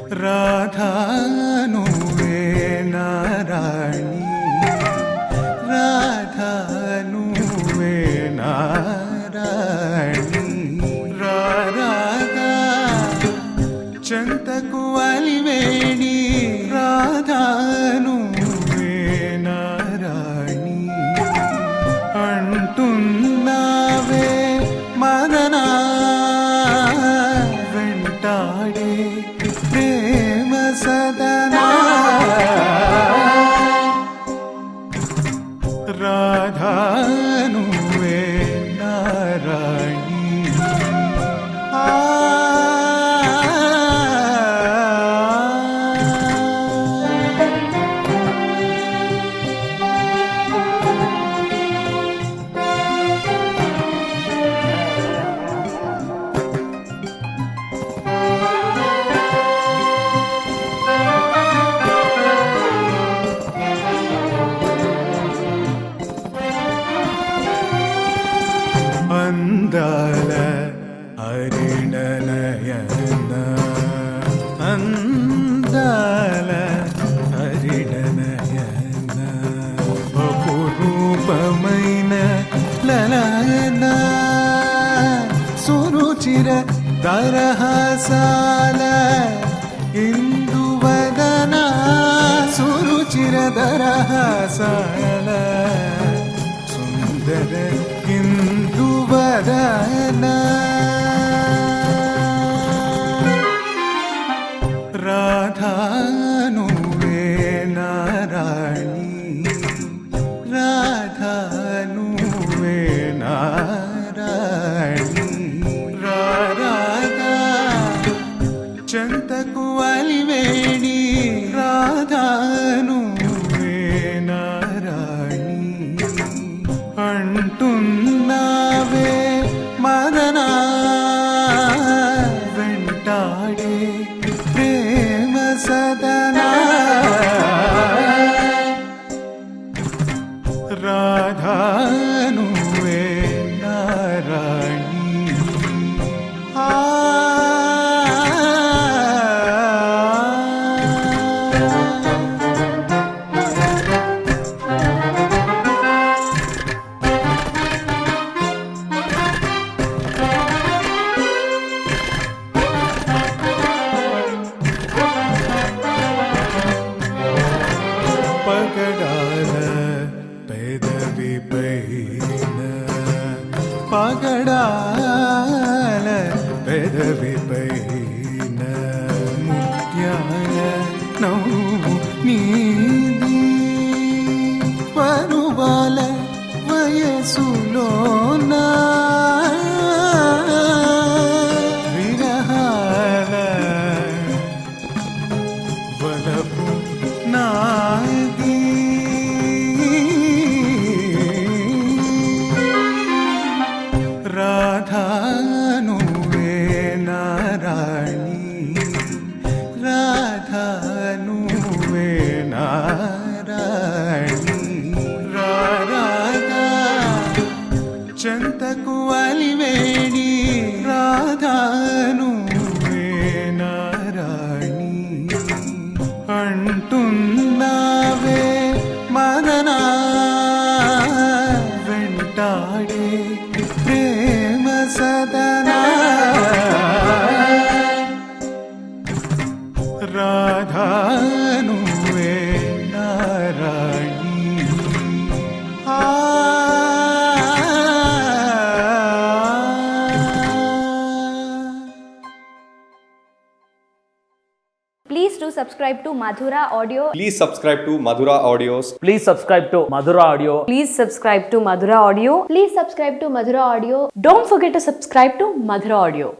राधा నువ్వే నారాణి రాధా నువ్వే నారాణి రాధా చెంతకు అలివేణి రాధా నువ్వే నారాణి అంటున్నావే మదనా వెంటాడే ప్రేమ సదనా రాధా నువ్వే నారాణి అందాల హరిణనయన అందాల హరిణనయన అపురూపమైన లలన సురుచిర దరహాసాల ఇందువదన సురుచిర దరహాసాల సుందర ఇందువదన రాధా నువ్వే నారాణి రాధా నువ్వే నారాణి రాధా చెంతకు అలివేణి రాధా నువ్వే నారాణి అంటున్నావే మదనా వెంటాడే ప్రేమ సదనా రాధా నువ్వే నారాణి పగడాల పెదవి పైన పగడాల పెదవి పైన ముత్యాల నవ్వు నీది పరువాల వయసులోన విరహాల వలపు నాది రాధా నువ్వే నారాణి రాధా నువ్వే నారాణి రాధా చెంతకు అలివేణి రాధా నువ్వే నారాణి అంటున్నావే మదనా వెంటాడే ప్రేమ సదనా రాధా నువ్వే నారాణి Please do subscribe to Madhura Audio. Please subscribe to Madhura Audios. Please subscribe to Madhura Audio. Please subscribe to Madhura Audio. Please subscribe to Madhura Audio. Don't forget to subscribe to Madhura Audio.